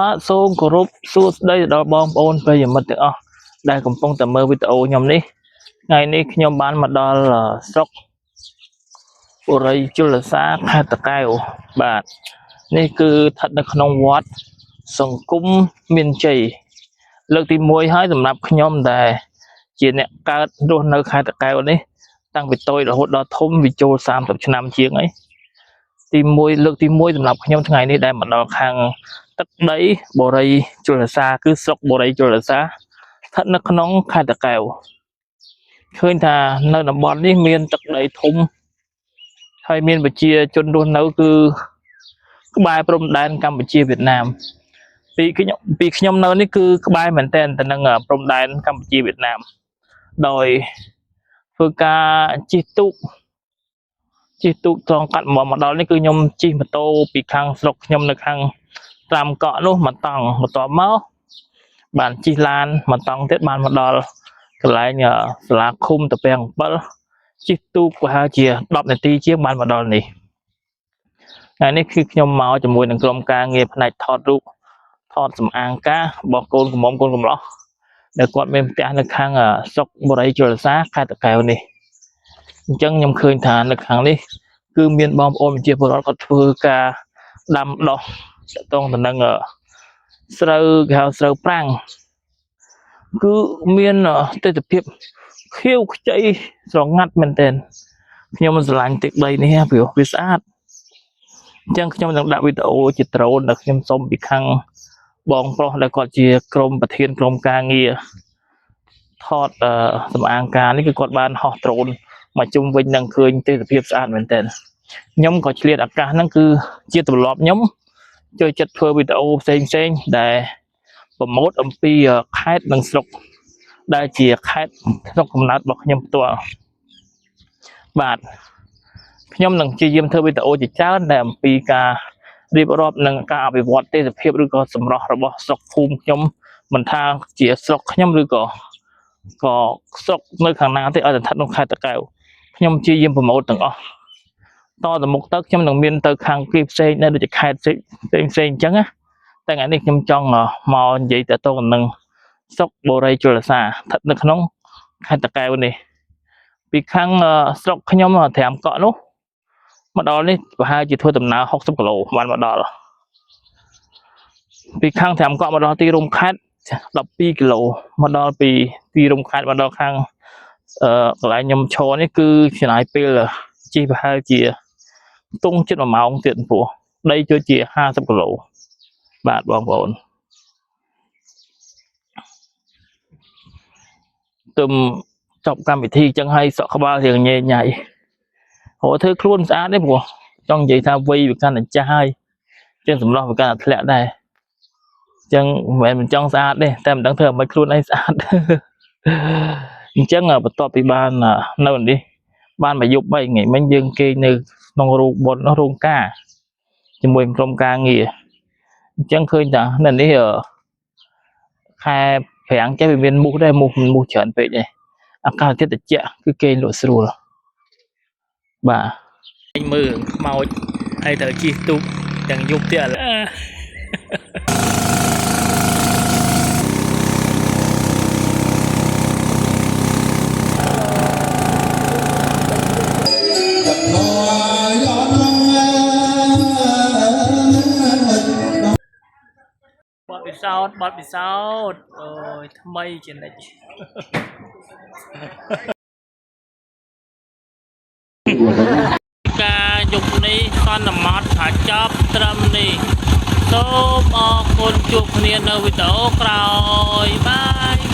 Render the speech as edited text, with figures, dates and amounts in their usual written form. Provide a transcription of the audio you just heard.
បាទសូមគោរពសួស្តីដល់បងប្អូនប្រិយមិត្តទាំងអស់ដែលកំពុងតែមើលវីដេអូខ្ញុំនេះថ្ងៃនេះខ្ញុំបានមកដល់ស្រុកបុរីជលសាខេត្តតាកែវបាទនេះគឺស្ថិតនៅក្នុងវត្តសង្គមមានជ័យលើកទី1ហើយសម្រាប់ខ្ញុំដែលជាអ្នកកើតរស់នៅខេត្តតាកែវនេះតាំងពីតូចរហូតដល់ធំវាចូល30ឆ្នាំជាងអីទី1លើកទី1សម្រាប់ខ្ញុំថ្ងៃនេះដែលមកដល់ខាងទឹកដីបុរីជលសាគឺស្រុកបុរីជលសាស្ថិតនៅក្នុងខេត្តតាកែវឃើញថានៅតំបន់នេះមានទឹកដីធំហើយមានប្រជាជនរស់នៅគឺក្បែរព្រំដែនកម្ពុជាវៀតណាមពីខ្ញុំនៅនេះគឺក្បែរមែនទែនទៅនឹងព្រំដែនកម្ពុជាវៀតណាមដោយធ្វើការជិះទូកត្រង់កាត់មកដល់នេះគឺខ្ញុំជិះម៉ូតូពីខាងស្រុកខ្ញុំនៅខាងត្រាំកក់នោះមកតង់បន្ទាប់មកបានជិះឡានមកតង់ទៀតបានមកដល់កន្លែងសាលាឃុំតាពាំង7ជិះទូកប្រហែលជា10នាទីជាងបានមកដល់នេះថ្ងៃនេះគឺខ្ញុំមកជាមួយនឹងក្រុមការងារផ្នែកថតរូបថតសម្អាងការរបស់កូនកំមុំកូនកំលោះដែលគាត់មានផ្ទះនៅខាងស្រុកបុរីជលសាខេត្តតាកែវនេះអញ្ចឹងខ្ញុំឃើញថានៅខាងនេះគឺមានបងប្អូនប្រជាពលរដ្ឋគាត់ធ្វើការដាំដុះតងទៅនឹងស្រូវគេហៅស្រូវប្រាំងគឺមានទិដ្ឋភាពខៀវខ្ចីស្រងាត់មែនទែនខ្ញុំស្រឡាញ់ទឹកដីនេះព្រោះវាស្អាតអញ្ចឹងខ្ញុំនឹងដាក់វីដេអូជាដ្រូនដែលខ្ញុំសុំពីខាងបងប្រុសដែលគាត់ជាក្រុមប្រធានក្រុមការងារថតសម្អាងការនេះគឺគាត់បានហោះដ្រូនមកជុំវិញនឹងឃើញទិដ្ឋភាពស្អាតមែនទែនខ្ញុំក៏ឆ្លៀតឱកាសហ្នឹងគឺជាទម្លាប់ខ្ញុំចូលចិត្តធ្វើវីដេអូផ្សេងដែលប្រម៉ូទអំពីខេត្តនិងស្រុកដែលជាខេត្តស្រុកកំណើតរបស់ខ្ញុំផ្ទាល់បាទខ្ញុំនឹងព្យាយាមធ្វើវីដេអូជាច្រើនដែលអំពីការរៀបរាប់និងការអភិវឌ្ឍទេសភាពឬក៏សម្រស់របស់ស្រុកភូមិខ្ញុំមិនថាជាស្រុកខ្ញុំឬក៏ស្រុកនៅខាងណាទេឲ្យស្ថិតក្នុងខេត្តតាកែវខ្ញុំព្យាយាមប្រម៉ូទទាំងអស់តទៅមុខទៅខ្ញុំនឹងមានទៅខាងគេផ្សេងដែរដូចជាខេត្តផ្សេងអញ្ចឹងណាតែថ្ងៃនេះខ្ញុំចង់មកនិយាយទៅនឹងស្រុកបុរីជលសាស្ថិតនៅក្នុងខេត្តតាកែវនេះពីខាងស្រុកខ្ញុំត្រាំកក់នោះមកដល់នេះប្រហែលជាធ្វើដំណើរ60គីឡូបានមកដល់ពីខាងត្រាំកក់មកដល់ទីរួមខេត្ត12គីឡូមកដល់ពីទីរួមខេត្តមកដល់ខាងកន្លែងខ្ញុំឈរនេះគឺចំណាយពេលជិះប្រហែលជាទុំជិត1ម៉ោងទៀតព្រោះដីចូលជា50គីឡូបាទបងប្អូនទុំចប់កម្មវិធីចឹងហើយសក់ក្បាលរៀងញ៉ៃរហូតធ្វើខ្លួនស្អាតទេព្រោះចង់និយាយថាវ័យវាកាន់តែចាស់ហើយចឹងសម្រស់វាកាន់តែធ្លាក់ដែរចឹងមិនចង់ស្អាតទេតែមិនដឹងធ្វើឲ្យខ្លួនឯងស្អាតអញ្ចឹងបន្ទាប់ពីបាននៅនេះបានមកយប់3ថ្ងៃមិញយើងគេនៅក្នុងរោងបុណ្យរោងការជាមួយក្រុមការងារអញ្ចឹងឃើញថានៅនេះខែប្រាំងចេះវាមានមូសដែរមូសច្រើនពេកដែរអាកាសធាតុត្រជាក់គឺគេលក់ស្រួលបាទមើលខ្មោចហើយត្រូវជិះទូកទាំងយប់ទៀតបទពិសោធន៍អូយថ្មីជានិច្ចការយប់នេះសន្មតថាចប់ត្រឹមនេះសូមអរគុណជួបគ្នានៅវីដេអូក្រោយបាយ